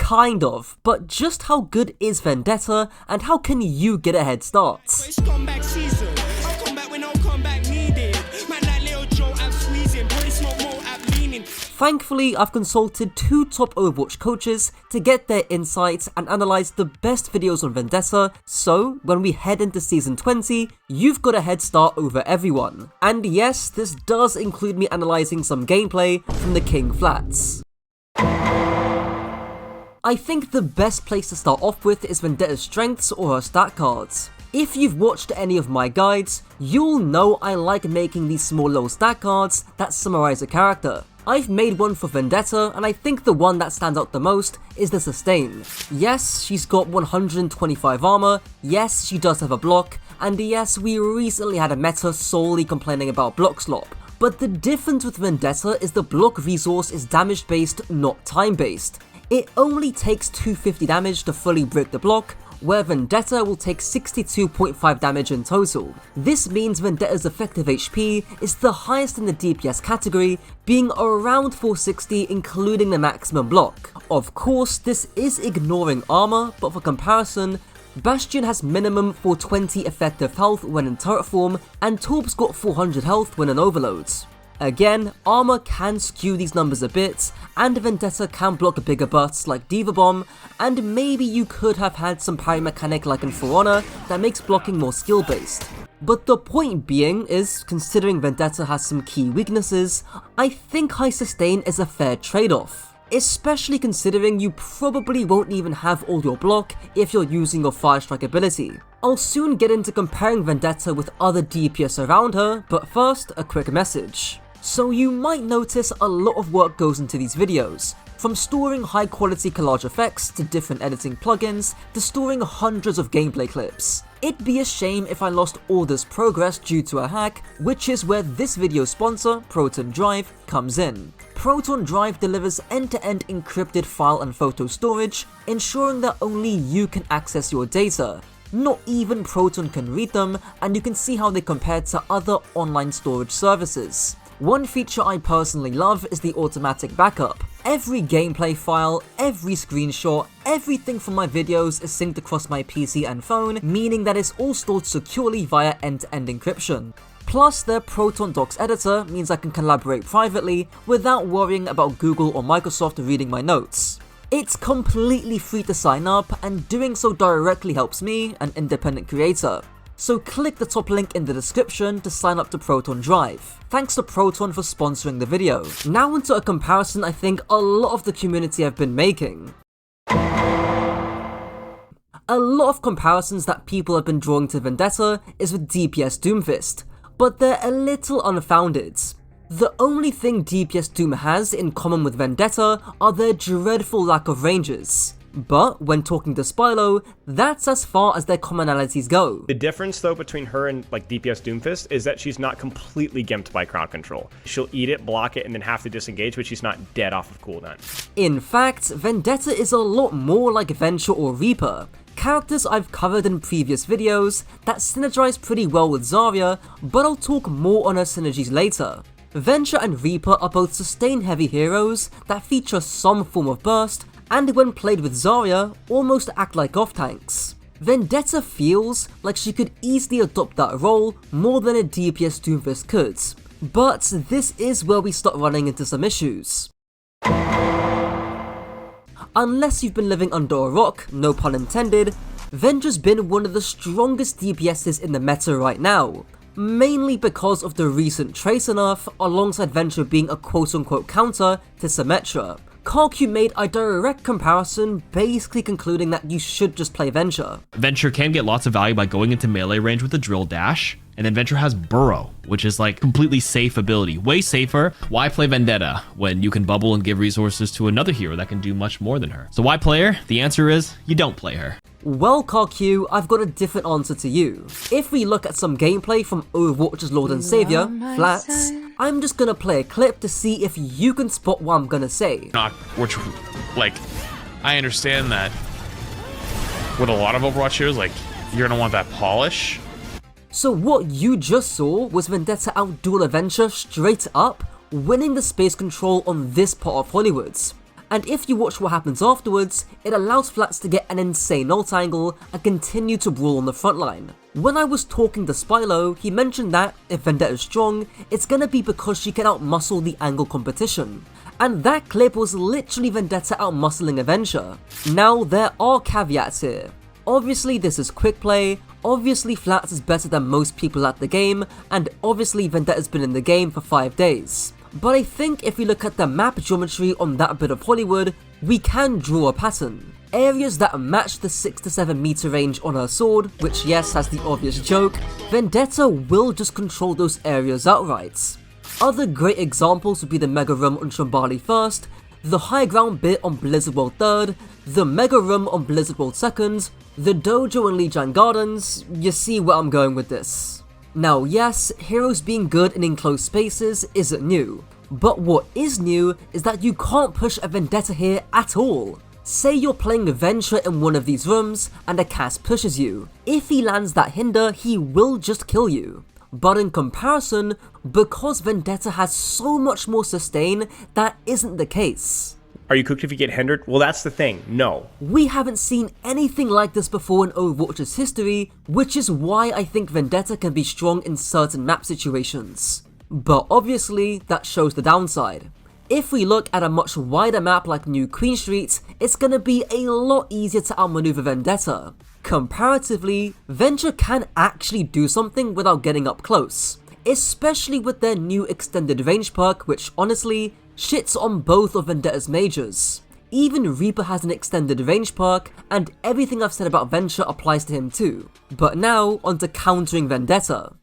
Kind of, but just how good is Vendetta and how can you get a head start? Thankfully, I've consulted 2 top Overwatch coaches to get their insights and analyze the best videos on Vendetta, so when we head into Season 20, you've got a head start over everyone. And yes, this does include me analyzing some gameplay from the King Flats. I think the best place to start off with is Vendetta's strengths or her stat cards. If you've watched any of my guides, you'll know I like making these small little stat cards that summarize a character. I've made one for Vendetta, and I think the one that stands out the most is the sustain. Yes, she's got 125 armor, yes, she does have a block, and yes, we recently had a meta solely complaining about block slop. But the difference with Vendetta is the block resource is damage based, not time based. It only takes 250 damage to fully break the block, where Vendetta will take 62.5 damage in total. This means Vendetta's effective HP is the highest in the DPS category, being around 460 including the maximum block. Of course, this is ignoring armor, but for comparison, Bastion has minimum 420 effective health when in turret form, and Torp's got 400 health when in overloads. Again, armor can skew these numbers a bit, and Vendetta can block bigger bursts like Diva Bomb, and maybe you could have had some parry mechanic like in For Honor that makes blocking more skill based. But the point being is, considering Vendetta has some key weaknesses, I think high sustain is a fair trade-off. Especially considering you probably won't even have all your block if you're using your Fire Strike ability. I'll soon get into comparing Vendetta with other DPS around her, but first, a quick message. So you might notice a lot of work goes into these videos, from storing high quality collage effects to different editing plugins to storing hundreds of gameplay clips. It'd be a shame if I lost all this progress due to a hack, which is where this video's sponsor, Proton Drive, comes in. Proton Drive delivers end-to-end encrypted file and photo storage, ensuring that only you can access your data. Not even Proton can read them, and you can see how they compare to other online storage services. One feature I personally love is the automatic backup. Every gameplay file, every screenshot, everything from my videos is synced across my PC and phone, meaning that it's all stored securely via end-to-end encryption. Plus, their Proton Docs editor means I can collaborate privately without worrying about Google or Microsoft reading my notes. It's completely free to sign up, and doing so directly helps me, an independent creator. So click the top link in the description to sign up to Proton Drive. Thanks to Proton for sponsoring the video. Now into a comparison I think a lot of the community have been making. A lot of comparisons that people have been drawing to Vendetta is with DPS Doomfist, but they're a little unfounded. The only thing DPS Doom has in common with Vendetta are their dreadful lack of ranges. But when talking to Spylo, that's as far as their commonalities go. The difference though between her and like DPS Doomfist is that she's not completely gimped by crowd control. She'll eat it, block it, and then have to disengage, but she's not dead off of cooldown. In fact, Vendetta is a lot more like Venture or Reaper, characters I've covered in previous videos that synergize pretty well with Zarya, but I'll talk more on her synergies later. Venture and Reaper are both sustain heavy heroes that feature some form of burst, and when played with Zarya, almost act like off-tanks. Vendetta feels like she could easily adopt that role more than a DPS Doomfist could, but this is where we start running into some issues. Unless you've been living under a rock, no pun intended, Venture's been one of the strongest DPSs in the meta right now, mainly because of the recent Tracer nerf alongside Venture being a quote-unquote counter to Symmetra. Kajor made a direct comparison, basically concluding that you should just play Venture. Venture can get lots of value by going into melee range with a drill dash, and then Venture has Burrow, which is like completely safe ability, way safer. Why play Vendetta when you can bubble and give resources to another hero that can do much more than her? So why play her? The answer is, you don't play her. Well, Kajor, I've got a different answer to you. If we look at some gameplay from Overwatch's Lord and Savior, Flats, I'm just gonna play a clip to see if you can spot what I'm gonna say. I understand that with a lot of Overwatch heroes, like, you're gonna want that polish. So what you just saw was Vendetta outduel Venture straight up, winning the space control on this part of Hollywood. and if you watch what happens afterwards, it allows Flats to get an insane ult angle and continue to brawl on the front line. When I was talking to Spylo, he mentioned that if Vendetta is strong, it's gonna be because she can outmuscle the angle competition. And that clip was literally Vendetta outmuscling Avenger. Now, there are caveats here. Obviously this is quick play, obviously Flats is better than most people at the game, and obviously Vendetta's been in the game for 5 days. But I think if we look at the map geometry on that bit of Hollywood, we can draw a pattern. Areas that match the 6 to 7 meter range on her sword, which yes has the obvious joke, Vendetta will just control those areas outright. Other great examples would be the Mega Room on Shambali 1st, the high ground bit on Blizzard World 3rd, the Mega Room on Blizzard World 2nd, the Dojo and Lijiang Gardens. You see where I'm going with this. Now yes, heroes being good in enclosed spaces isn't new, but what is new is that you can't push a Vendetta here at all. Say you're playing Venture in one of these rooms and a cast pushes you. If he lands that hinder, he will just kill you. But in comparison, because Vendetta has so much more sustain, that isn't the case. Are you cooked if you get hindered? Well, that's the thing, no. We haven't seen anything like this before in Overwatch's history, which is why I think Vendetta can be strong in certain map situations. But obviously, that shows the downside. If we look at a much wider map like New Queen Street, it's gonna be a lot easier to outmaneuver Vendetta. Comparatively, Venture can actually do something without getting up close, especially with their new extended range perk, which honestly shits on both of Vendetta's majors. Even Reaper has an extended range perk, and everything I've said about Venture applies to him too. But now, onto countering Vendetta.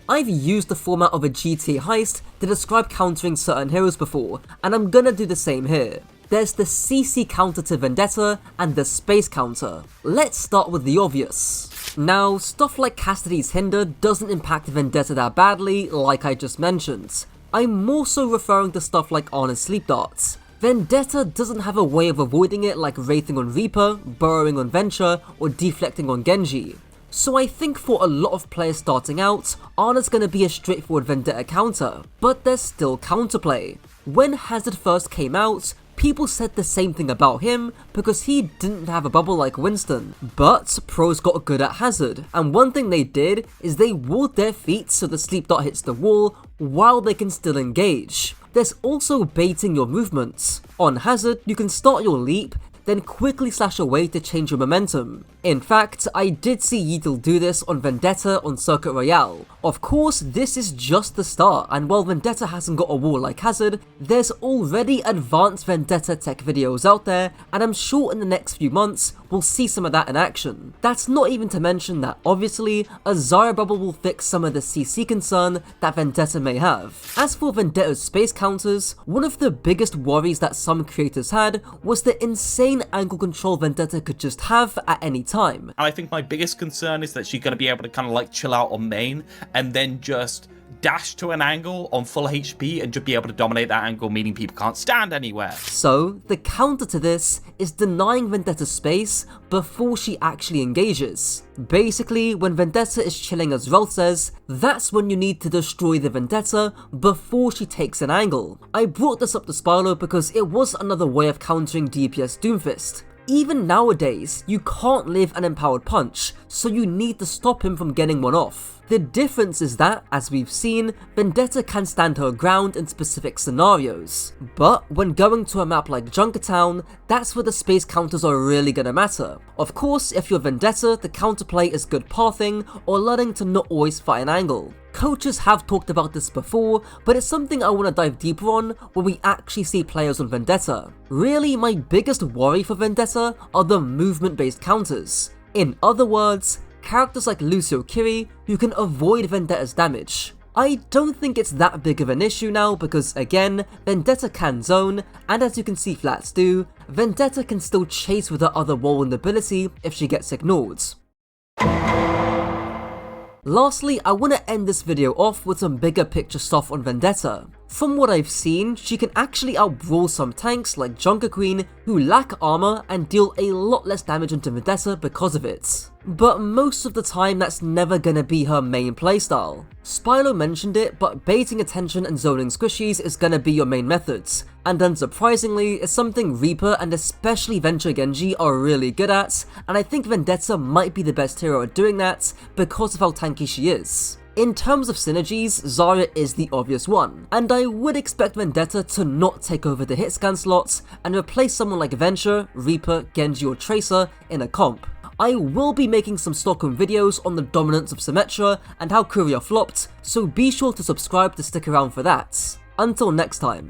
I've used the format of a GTA heist to describe countering certain heroes before, and I'm gonna do the same here. There's the CC counter to Vendetta and the space counter. Let's start with the obvious. Now, stuff like Cassidy's Hinder doesn't impact Vendetta that badly, like I just mentioned. I'm more so referring to stuff like Ana's Sleep Darts. Vendetta doesn't have a way of avoiding it like Wraithing on Reaper, Burrowing on Venture, or Deflecting on Genji. So I think for a lot of players starting out, Ana's gonna be a straightforward Vendetta counter, but there's still counterplay. When Hazard first came out, people said the same thing about him because he didn't have a bubble like Winston, but pros got good at Hazard, and one thing they did is they walled their feet so the sleep dart hits the wall while they can still engage. There's also baiting your movements. On Hazard, you can start your leap, then quickly slash away to change your momentum. In fact, I did see Yeatle do this on Vendetta on Circuit Royale. Of course, this is just the start, and while Vendetta hasn't got a wall like Hazard, there's already advanced Vendetta tech videos out there, and I'm sure in the next few months, we'll see some of that in action. That's not even to mention that obviously, a Zarya bubble will fix some of the CC concern that Vendetta may have. As for Vendetta's space counters, one of the biggest worries that some creators had was the insane angle control Vendetta could just have at any time. And I think my biggest concern is that she's going to be able to kind of like chill out on main and then just dash to an angle on full HP and just be able to dominate that angle, meaning people can't stand anywhere. So, the counter to this is denying Vendetta space before she actually engages. Basically, when Vendetta is chilling as Ralph says, that's when you need to destroy the Vendetta before she takes an angle. I brought this up to Spylo because it was another way of countering DPS Doomfist. Even nowadays, you can't live an empowered punch, so you need to stop him from getting one off. The difference is that, as we've seen, Vendetta can stand her ground in specific scenarios. But when going to a map like Junkertown, that's where the space counters are really gonna matter. Of course, if you're Vendetta, the counterplay is good pathing or learning to not always fight an angle. Coaches have talked about this before, but it's something I want to dive deeper on when we actually see players on Vendetta. Really, my biggest worry for Vendetta are the movement-based counters. In other words, characters like Lucio Kiri who can avoid Vendetta's damage. I don't think it's that big of an issue now because again, Vendetta can zone, and as you can see Flats do, Vendetta can still chase with her other wall ability if she gets ignored. Lastly, I want to end this video off with some bigger picture stuff on Vendetta. From what I've seen, she can actually outbrawl some tanks like Junker Queen who lack armor and deal a lot less damage into Vendetta because of it. But most of the time that's never gonna be her main playstyle. Spylo mentioned it, but baiting attention and zoning squishies is gonna be your main methods, and unsurprisingly, it's something Reaper and especially Venture Genji are really good at, and I think Vendetta might be the best hero at doing that because of how tanky she is. In terms of synergies, Zarya is the obvious one, and I would expect Vendetta to not take over the hit scan slots and replace someone like Venture, Reaper, Genji or Tracer in a comp. I will be making some Stockholm videos on the dominance of Symmetra and how Courier flopped, so be sure to subscribe to stick around for that. Until next time.